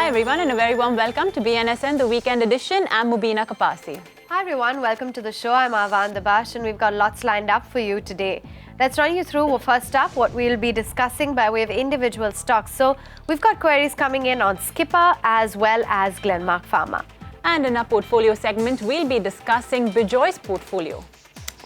Hi everyone and a very warm welcome to BNSN, the weekend edition. I'm Mubina Kapasi. Hi everyone, welcome to the show. I'm Avanne Dubash and we've got lots lined up for you today. Let's run you through first up what we'll be discussing by way of individual stocks. So we've got queries coming in on Skipper as well as Glenmark Pharma. And in our portfolio segment, we'll be discussing Bijoy's portfolio.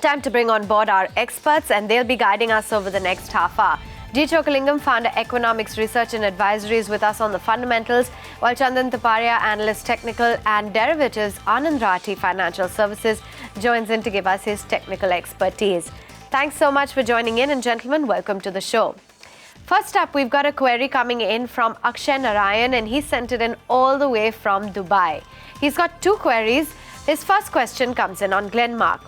Time to bring on board our experts and they'll be guiding us over the next half hour. Chokkalingam, founder Equinomics Research and Advisory, is with us on the fundamentals, while Chandan, Taparia, analyst technical and derivatives, Anand, Rathi, financial services, joins in to give us his technical expertise. Thanks so much for joining in, and gentlemen, welcome to the show. First up, we've got a query coming in from Akshay Narayan, and he sent it in all the way from Dubai. He's got two queries. His first question comes in on Glenmark.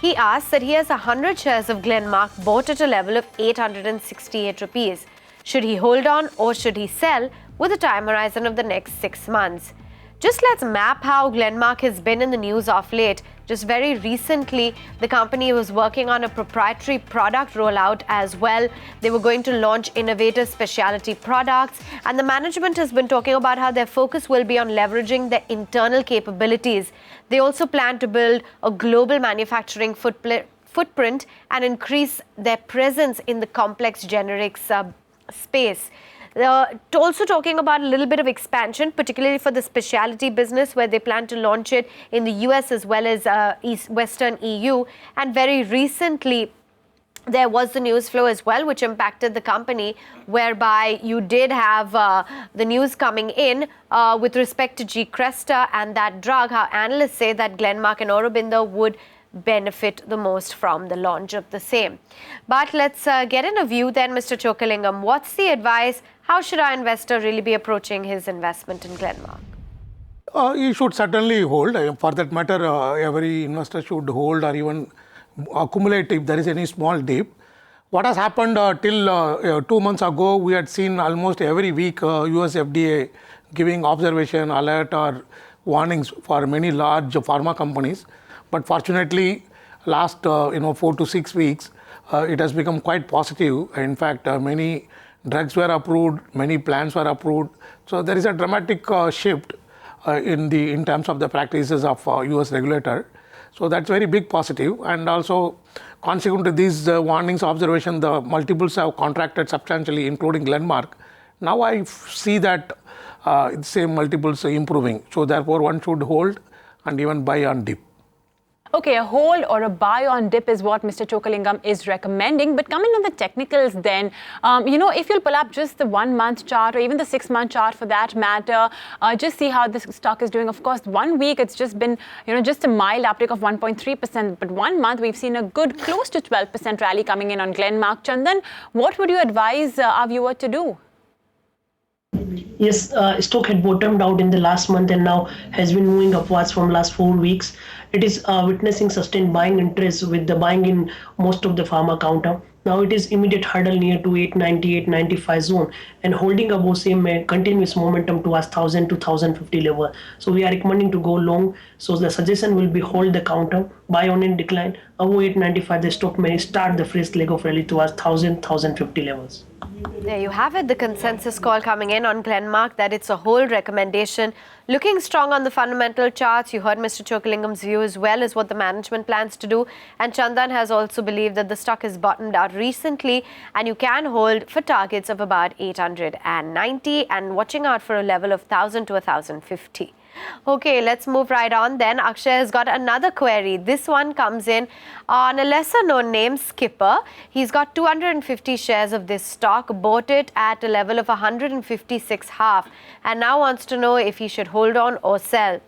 He asks that he has 100 shares of Glenmark bought at a level of 868 rupees. Should he hold on or should he sell with a time horizon of the next 6 months? Just let's map how Glenmark has been in the news of late. Just very recently, the company was working on a proprietary product rollout as well. They were going to launch innovative specialty products, and the management has been talking about how their focus will be on leveraging their internal capabilities. They also plan to build a global manufacturing footprint and increase their presence in the complex generics space. Also talking about a little bit of expansion, particularly for the specialty business, where they plan to launch it in the US as well as Western EU. And very recently, there was the news flow as well, which impacted the company, whereby you did have the news coming in with respect to G-Cresta and that drug, how analysts say that Glenmark and Aurobindo would benefit the most from the launch of the same. But let's get in a view then, Mr. Chokkalingam. What's the advice? How should our investor really be approaching his investment in Glenmark? He should certainly hold. For that matter, every investor should hold or even accumulate if there is any small dip. What has happened till 2 months ago, we had seen almost every week US FDA giving observation, alert or warnings for many large pharma companies. But fortunately, last 4 to 6 weeks, it has become quite positive. In fact, many drugs were approved, many plans were approved. So there is a dramatic shift in terms of the practices of US regulator. So that's very big positive. And also, consequent to these warnings, observation, the multiples have contracted substantially, including Glenmark. Now I see that same multiples improving. So therefore, one should hold and even buy on dip. Okay, a hold or a buy on dip is what Mr. Chokkalingam is recommending. But coming on the technicals then, if you'll pull up just the 1 month chart or even the 6 month chart for that matter, just see how this stock is doing. Of course, 1 week, it's just been, just a mild uptick of 1.3%. But 1 month, we've seen a good close to 12% rally coming in on Glenmark. Chandan, what would you advise our viewer to do? Yes, stock had bottomed out in the last month and now has been moving upwards from last 4 weeks. It is witnessing sustained buying interest with the buying in most of the pharma counter. Now it is immediate hurdle near to 890, 895 zone and holding above same continuous momentum towards 1000 to 1050 level. So we are recommending to go long. So the suggestion will be hold the counter, buy on in decline. Above 895, the stock may start the fresh leg of rally towards 1000, 1050 levels. There you have it, the consensus call coming in on Glenmark that it's a whole recommendation. Looking strong on the fundamental charts. You heard Mr. Chokkalingam's view as well as what the management plans to do. And Chandan has also believed that the stock has bottomed out recently and you can hold for targets of about 890 and watching out for a level of 1000 to 1050. Okay, let's move right on then. Akshay has got another query. This one comes in on a lesser known name, Skipper. He's got 250 shares of this stock, bought it at a level of 156.5 and now wants to know if he should hold on or sell.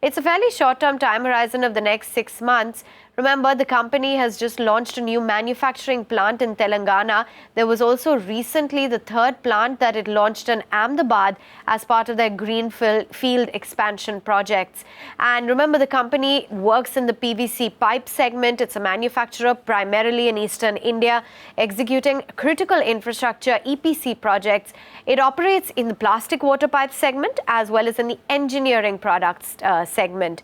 It's a fairly short-term time horizon of the next 6 months. Remember, the company has just launched a new manufacturing plant in Telangana. There was also recently the third plant that it launched in Ahmedabad as part of their greenfield expansion projects. And remember, the company works in the PVC pipe segment. It's a manufacturer primarily in Eastern India, executing critical infrastructure EPC projects. It operates in the plastic water pipe segment as well as in the engineering products segment.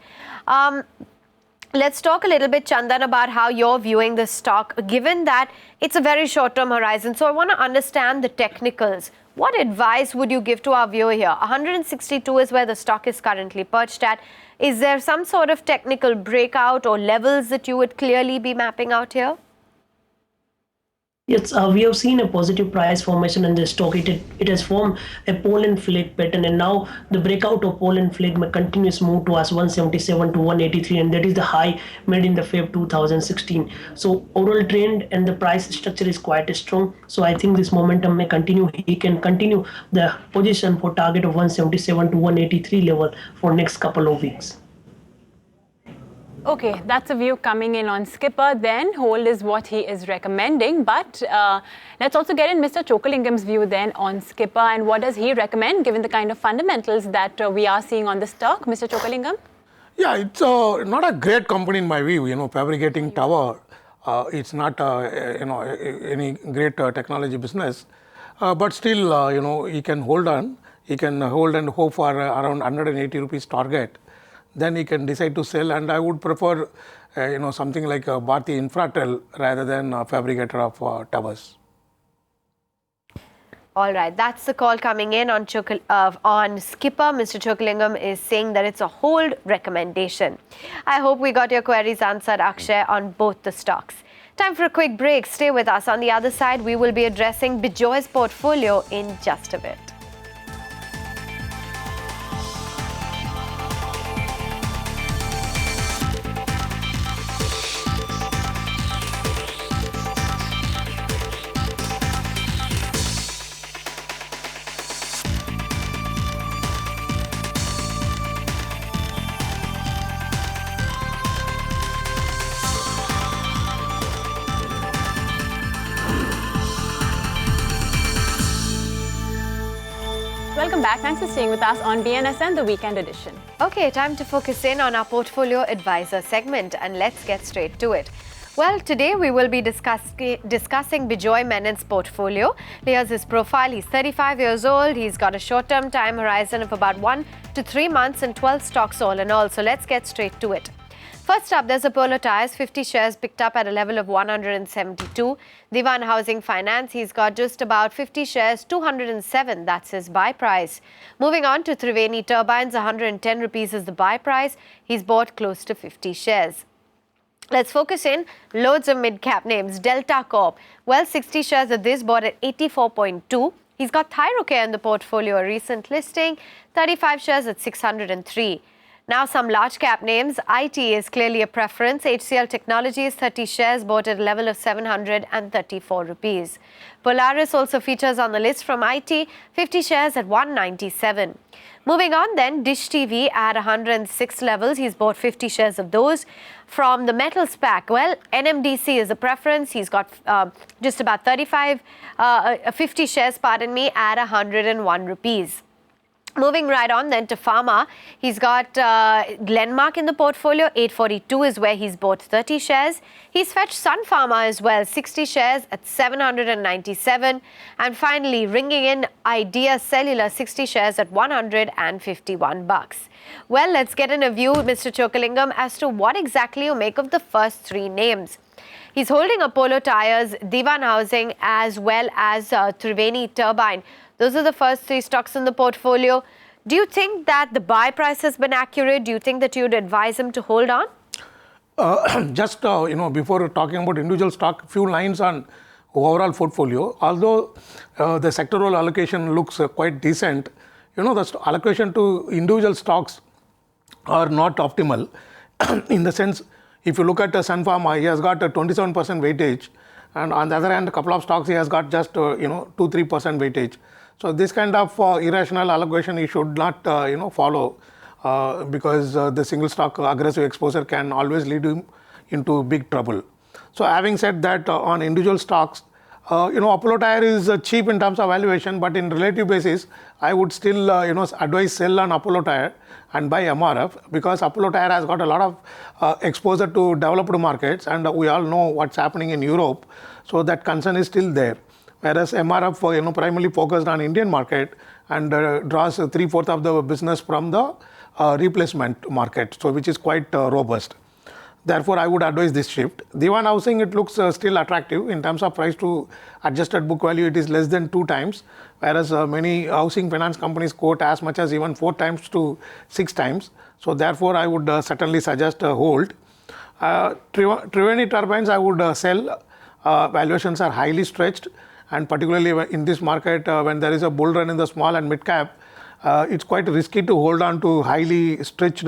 Let's talk a little bit, Chandan, about how you're viewing this stock, given that it's a very short-term horizon. So I want to understand the technicals. What advice would you give to our viewer here? 162 is where the stock is currently perched at. Is there some sort of technical breakout or levels that you would clearly be mapping out here? Yes, we have seen a positive price formation in this stock. It has formed a pole and flag pattern, and now the breakout of pole and flag may continuous move towards 177 to 183, and that is the high made in the Feb 2016. So overall trend and the price structure is quite strong. So I think this momentum may continue. He can continue the position for target of 177 to 183 level for next couple of weeks. Okay, that's a view coming in on Skipper. Then hold is what he is recommending. But let's also get in Mr. Chokkalingam's view then on Skipper, and what does he recommend given the kind of fundamentals that we are seeing on the stock, Mr. Chokkalingam? Yeah, it's not a great company in my view. Fabricating tower, it's not any great technology business, but still he can hold on. He can hold and hope for around 180 rupees target. Then he can decide to sell, and I would prefer, something like Bharti Infratel rather than a fabricator of towers. All right, that's the call coming in on Skipper. Mr. Chokkalingam is saying that it's a hold recommendation. I hope we got your queries answered, Akshay, on both the stocks. Time for a quick break. Stay with us. On the other side, we will be addressing Bijoy's portfolio in just a bit. Welcome back. Thanks for staying with us on BNSN, the weekend edition. Okay, time to focus in on our portfolio advisor segment, and let's get straight to it. Well, today we will be discussing Bijoy Menon's portfolio. Here's his profile. He's 35 years old. He's got a short-term time horizon of about 1 to 3 months and 12 stocks all in all. So let's get straight to it. First up, there's Apollo Tyres, 50 shares picked up at a level of 172. Divan Housing Finance, he's got just about 50 shares, 207. That's his buy price. Moving on to Triveni Turbines, 110 rupees is the buy price. He's bought close to 50 shares. Let's focus in loads of mid-cap names. Delta Corp, well, 60 shares of this bought at 84.2. He's got Thyrocare in the portfolio, a recent listing, 35 shares at 603. Now some large cap names. IT is clearly a preference. HCL Technologies, 30 shares bought at a level of 734 rupees. Polaris also features on the list from IT, 50 shares at 197. Moving on then, Dish TV at 106 levels. He's bought 50 shares of those. From the metals pack, well, NMDC is a preference. He's got just about 50 shares, at 101 rupees. Moving right on then to Pharma, he's got Glenmark in the portfolio, 842 is where he's bought 30 shares. He's fetched Sun Pharma as well, 60 shares at 797. And finally, ringing in Idea Cellular, 60 shares at 151 bucks. Well, let's get in a view, Mr. Chokkalingam, as to what exactly you make of the first three names. He's holding Apollo Tyres, Divan Housing, as well as Triveni Turbine. Those are the first three stocks in the portfolio. Do you think that the buy price has been accurate? Do you think that you'd advise him to hold on? Just, before talking about individual stock, few lines on overall portfolio. Although the sectoral allocation looks quite decent, the allocation to individual stocks are not optimal. In the sense, if you look at Sun Pharma, he has got a 27% weightage. And on the other hand, a couple of stocks, he has got just, 2-3% weightage. So this kind of irrational allocation he should not, follow because the single stock aggressive exposure can always lead him into big trouble. So having said that, on individual stocks, Apollo Tyre is cheap in terms of valuation, but in relative basis, I would still, advise sell on Apollo Tyre and buy MRF because Apollo Tyre has got a lot of exposure to developed markets, and we all know what's happening in Europe, so that concern is still there. Whereas MRF, primarily focused on Indian market and draws 3/4 of the business from the replacement market, so which is quite robust. Therefore, I would advise this shift. Dewan Housing, it looks still attractive in terms of price to adjusted book value. It is less than 2 times, whereas many housing finance companies quote as much as even 4 times to 6 times. So therefore, I would certainly suggest a hold. Triveni Turbines, I would sell. Valuations are highly stretched, and particularly in this market, when there is a bull run in the small and mid cap, it's quite risky to hold on to highly stretched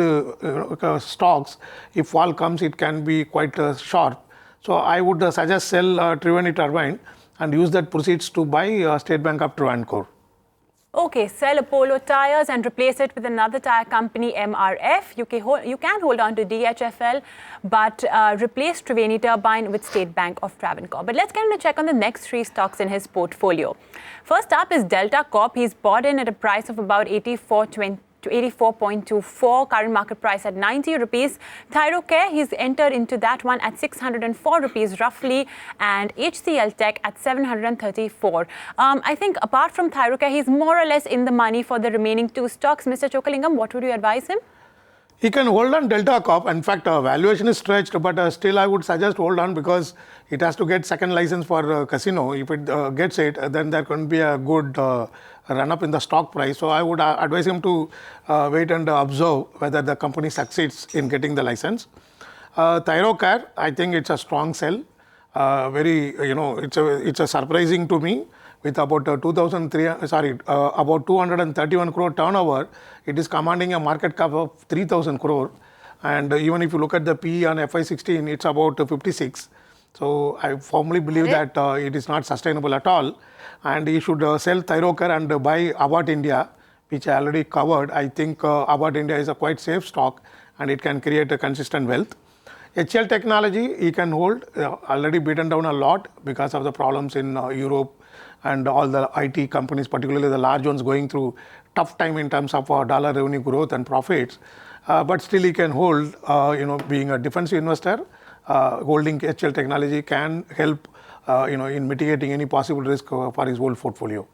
stocks. If fall comes, it can be quite sharp. So I would suggest sell Triveni Turbine and use that proceeds to buy State Bank of Travancore. Okay, sell Apollo Tyres and replace it with another tyre company, MRF. You can hold on to DHFL, but replace Triveni Turbine with State Bank of Travancore. But let's get him to check on the next 3 stocks in his portfolio. First up is Delta Corp. He's bought in at a price of about 84.24, current market price at 90 rupees. Thyrocare, he's entered into that one at 604 rupees roughly, and HCL Tech at 734. I think apart from Thyrocare, he's more or less in the money for the remaining 2 stocks. Mr. Chokkalingam, what would you advise him? He can hold on Delta Corp. In fact, valuation is stretched, but still I would suggest hold on because it has to get second license for casino. If it gets it, then there can be a good run up in the stock price. So I would advise him to wait and observe whether the company succeeds in getting the license. Thyrocare, I think it's a strong sell. It's a surprising to me. With about about 231 crore turnover, it is commanding a market cap of 3,000 crore. And even if you look at the PE on FY16, it's about 56. So I firmly believe that it is not sustainable at all. And he should sell Thyrocare and buy Avat India, which I already covered. I think Avat India is a quite safe stock and it can create a consistent wealth. HCL Technology, he can hold, already beaten down a lot because of the problems in Europe and all the IT companies, particularly the large ones, going through tough time in terms of dollar revenue growth and profits. But still he can hold, being a defensive investor, holding HCL Technology can help, in mitigating any possible risk for his whole portfolio.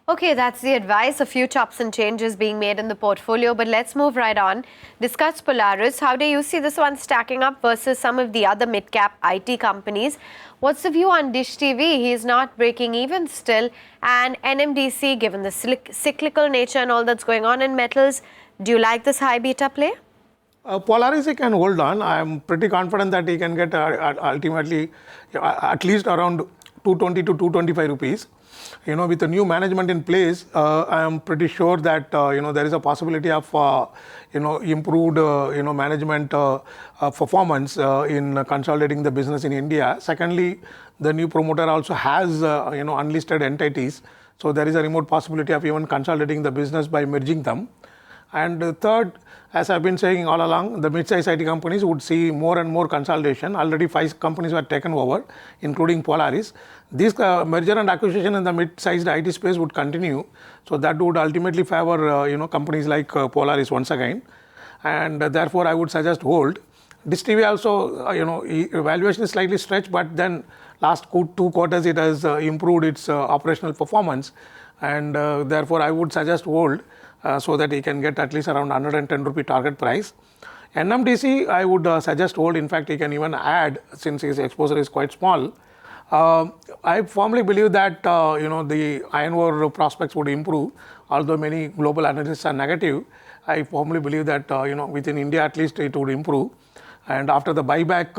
Okay, that's the advice. A few chops and changes being made in the portfolio, but let's move right on. Discuss Polaris. How do you see this one stacking up versus some of the other mid-cap IT companies? What's the view on Dish TV? He's not breaking even still. And NMDC, given the cyclical nature and all that's going on in metals, do you like this high beta play? Polaris he can hold on. I am pretty confident that he can get ultimately at least around 220 to 225 rupees. With the new management in place, I am pretty sure that there is a possibility of improved management performance in consolidating the business in India. Secondly, the new promoter also has unlisted entities, so there is a remote possibility of even consolidating the business by merging them. And third, as I've been saying all along, the mid-sized IT companies would see more and more consolidation. Already 5 companies were taken over, including Polaris. This merger and acquisition in the mid-sized IT space would continue. So that would ultimately favor companies like Polaris once again. And therefore, I would suggest hold. Dish TV also, valuation is slightly stretched, but then last 2 quarters it has improved its operational performance. And therefore, I would suggest hold. So that he can get at least around 110 rupee target price. NMDC, I would suggest hold. In fact, he can even add since his exposure is quite small. I firmly believe that the iron ore prospects would improve, although many global analysts are negative. I firmly believe that within India at least it would improve. And after the buyback,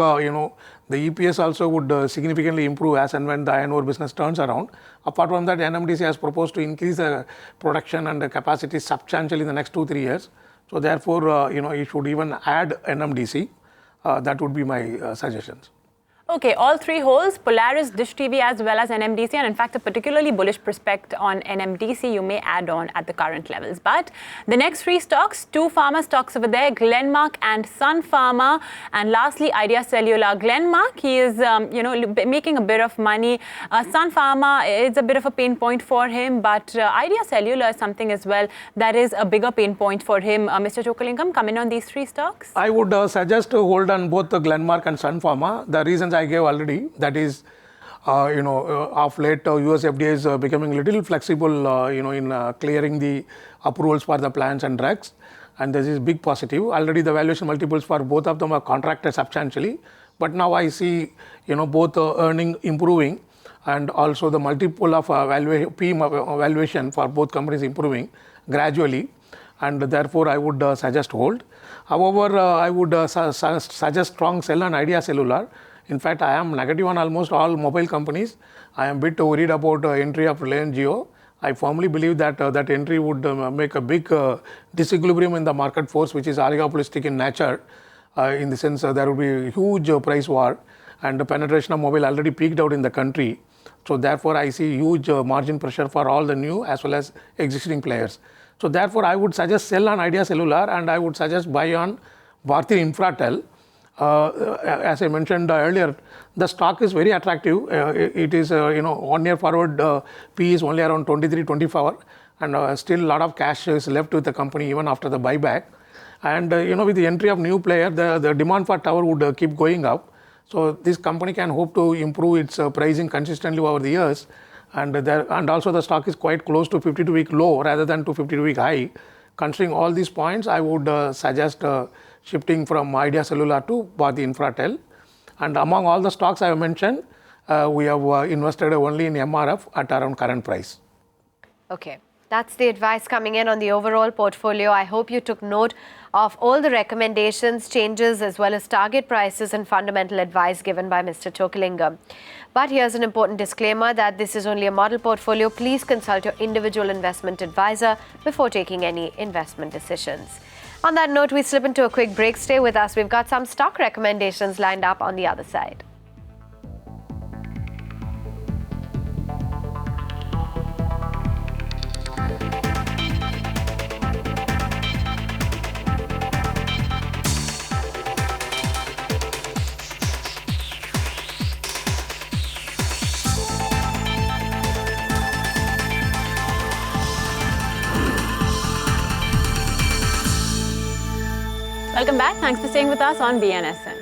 the EPS also would significantly improve as and when the iron ore business turns around. Apart from that, NMDC has proposed to increase the production and the capacity substantially in the next 2-3 years. So therefore, you should even add NMDC. That would be my suggestions. Okay, all 3 holds, Polaris, Dish TV as well as NMDC, and in fact a particularly bullish prospect on NMDC you may add on at the current levels. But the next 3 stocks, 2 pharma stocks over there, Glenmark and Sun Pharma, and lastly Idea Cellular. Glenmark, he is making a bit of money. Sun Pharma is a bit of a pain point for him, but Idea Cellular is something as well that is a bigger pain point for him. Mr. Chokkalingam, come in on these 3 stocks. I would suggest to hold on both the Glenmark and Sun Pharma. The reasons I gave already, that is, of late US FDA is becoming a little flexible, in clearing the approvals for the plants and drugs. and this is big positive. Already the valuation multiples for both of them are contracted substantially, but now I see both earning improving and also the multiple of valuation for both companies improving gradually, and therefore I would suggest hold. However, I would suggest strong sell on Idea Cellular. In fact, I am negative on almost all mobile companies. I am a bit worried about entry of Reliance Jio. I firmly believe that that entry would make a big disequilibrium in the market force, which is oligopolistic in nature, in the sense there will be a huge price war, and the penetration of mobile already peaked out in the country. So therefore, I see huge margin pressure for all the new as well as existing players. So therefore, I would suggest sell on Idea Cellular, and I would suggest buy on Bharti Infratel. As I mentioned earlier, the stock is very attractive. It is 1 year forward P is only around 23, 24, and still a lot of cash is left with the company even after the buyback. And with the entry of new player, the demand for tower would keep going up. So this company can hope to improve its pricing consistently over the years, and also the stock is quite close to 52-week low rather than to 52-week high. Considering all these points, I would suggest shifting from Idea Cellular to Bharti Infratel. And among all the stocks I have mentioned, we have invested only in MRF at around current price. Okay. That's the advice coming in on the overall portfolio. I hope you took note of all the recommendations, changes, as well as target prices and fundamental advice given by Mr. Chokkalingam. But here's an important disclaimer that this is only a model portfolio. Please consult your individual investment advisor before taking any investment decisions. On that note, we slip into a quick break. Stay with us. We've got some stock recommendations lined up on the other side. Welcome back. Thanks for staying with us on BNSN.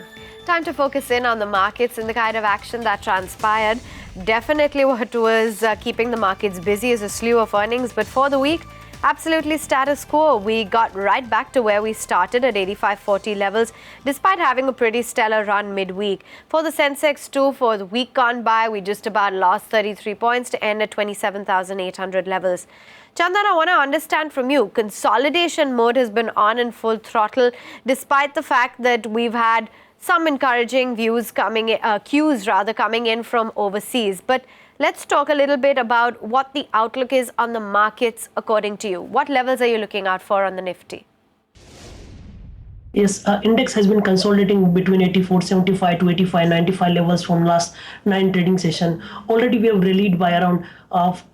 Time to focus in on the markets and the kind of action that transpired. Definitely what was keeping the markets busy is a slew of earnings, but for the week, absolutely status quo. We got right back to where we started at 85.40 levels, despite having a pretty stellar run midweek. For the Sensex too, for the week gone by, we just about lost 33 points to end at 27,800 levels. Chandan, I want to understand from you, consolidation mode has been on in full throttle, despite the fact that we've had some encouraging cues coming in from overseas. But let's talk a little bit about what the outlook is on the markets according to you. What levels are you looking out for on the Nifty? Yes, index has been consolidating between 84.75 to 85.95 levels from last 9 trading session. Already we have rallied by around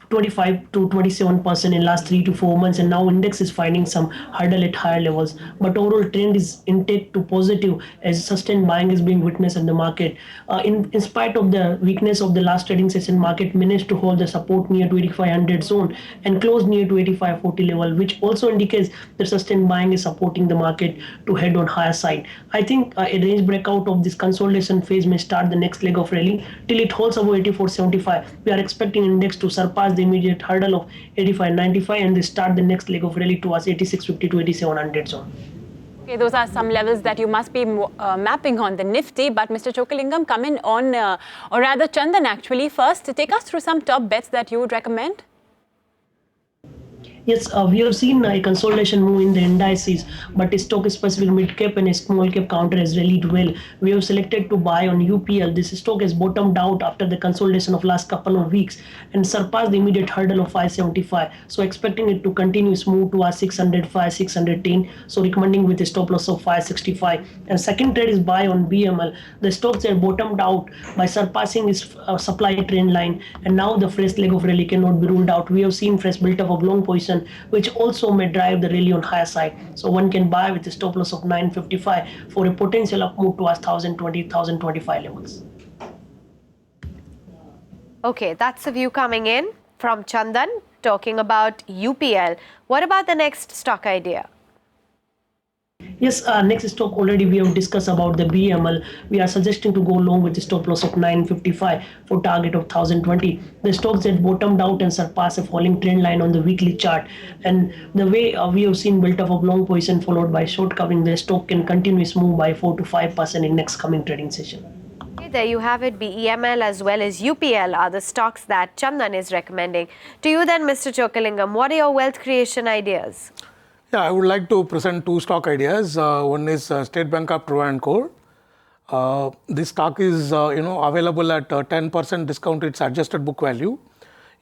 25 to 27% in last 3 to 4 months, and now index is finding some hurdle at higher levels. But overall trend is intact to positive as sustained buying is being witnessed in the market. In spite of the weakness of the last trading session, market managed to hold the support near to 8500 zone and close near to 85.40 level, which also indicates that sustained buying is supporting the market to head on higher side. I think a range breakout of this consolidation phase may start the next leg of rally till it holds above 84.75. We are expecting index to surpass the immediate hurdle of 85.95 and they start the next leg of rally towards 86.50 to 8700 zone. Okay, those are some levels that you must be mapping on the Nifty. But Mr. Chokkalingam, come in on, or rather Chandan actually, first to take us through some top bets that you would recommend. Yes, we have seen a consolidation move in the indices, but a stock specific mid cap and a small cap counter has rallied well. We have selected to buy on UPL. This stock has bottomed out after the consolidation of last couple of weeks and surpassed the immediate hurdle of 575. So expecting it to continue its move to our 605, 610. So recommending with a stop loss of 565. And second trade is buy on BML. The stocks are bottomed out by surpassing its supply trend line, and now the fresh leg of rally cannot be ruled out. We have seen fresh built up of long position, which also may drive the rally on higher side. So one can buy with a stop loss of 955 for a potential up move towards 1020, 1025 levels. Okay, that's a view coming in from Chandan talking about UPL. What about the next stock idea? Yes, next stock already we have discussed about the BML. We are suggesting to go long with the stop loss of 955 for target of 1020. The stocks that bottomed out and surpassed a falling trend line on the weekly chart. And the way we have seen built up of long position followed by short covering, the stock can continue its move by 4 to 5% in next coming trading session. Okay, there you have it. BEML as well as UPL are the stocks that Chandan is recommending. To you then, Mr. Chokkalingam, what are your wealth creation ideas? Yeah, I would like to present two stock ideas. One is State Bank of Trivandrum. This stock is available at 10% discount its adjusted book value.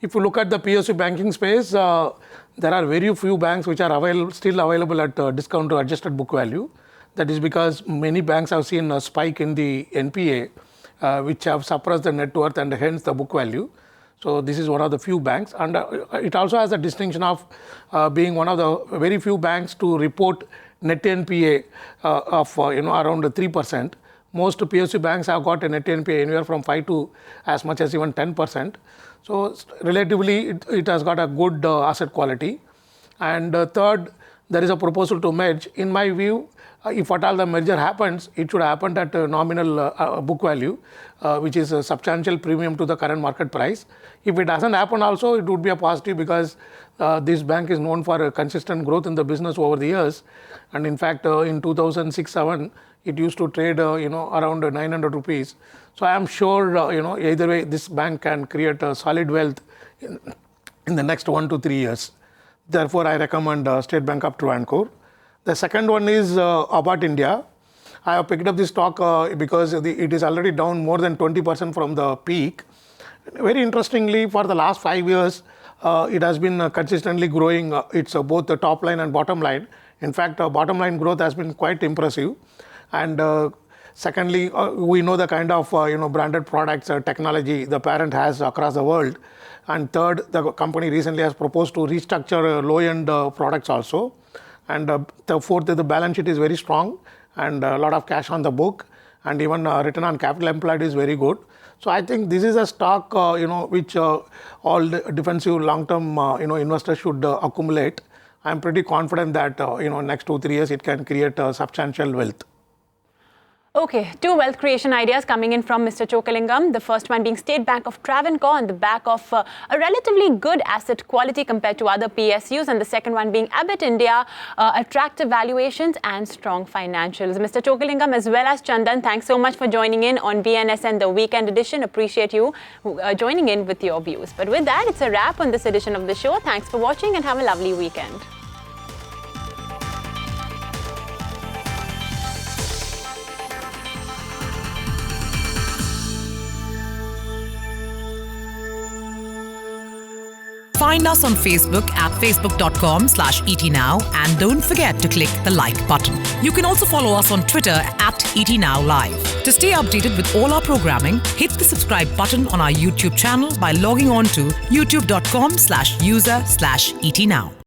If you look at the PSU banking space, there are very few banks which are still available at discount to adjusted book value. That is because many banks have seen a spike in the NPA, which have suppressed the net worth and hence the book value. So this is one of the few banks, and it also has a distinction of being one of the very few banks to report net NPA of around 3%. Most PSU banks have got a net NPA anywhere from 5 to as much as even 10%. So relatively, it has got a good asset quality. And third, there is a proposal to merge. In my view, if at all the merger happens, it should happen at nominal book value, which is a substantial premium to the current market price. If it doesn't happen also, it would be a positive because this bank is known for consistent growth in the business over the years. And in fact, in 2006-07, it used to trade around 900 rupees. So I am sure either way this bank can create a solid wealth in the next 1 to 3 years. Therefore, I recommend State Bank of Trivandrum. The second one is Avanne India. I have picked up this stock because it is already down more than 20% from the peak. Very interestingly, for the last 5 years, it has been consistently growing. It's both the top line and bottom line. In fact, bottom line growth has been quite impressive. And secondly, we know the kind of branded products, technology the parent has across the world. And third, the company recently has proposed to restructure low-end products also. And the fourth, the balance sheet is very strong and a lot of cash on the book, and even return on capital employed is very good. So I think this is a stock which all defensive long-term investors should accumulate. I am pretty confident that next 2-3 years it can create substantial wealth. Okay, two wealth creation ideas coming in from Mr. Chokkalingam. The first one being State Bank of Trivandrum on the back of a relatively good asset quality compared to other PSUs. And the second one being Abbott India, attractive valuations and strong financials. Mr. Chokkalingam as well as Chandan, thanks so much for joining in on BNSN, the weekend edition. Appreciate you joining in with your views. But with that, it's a wrap on this edition of the show. Thanks for watching and have a lovely weekend. Find us on Facebook at facebook.com/ETNow and don't forget to click the like button. You can also follow us on Twitter at ETNowLive. To stay updated with all our programming, hit the subscribe button on our YouTube channel by logging on to youtube.com/user/ETNow.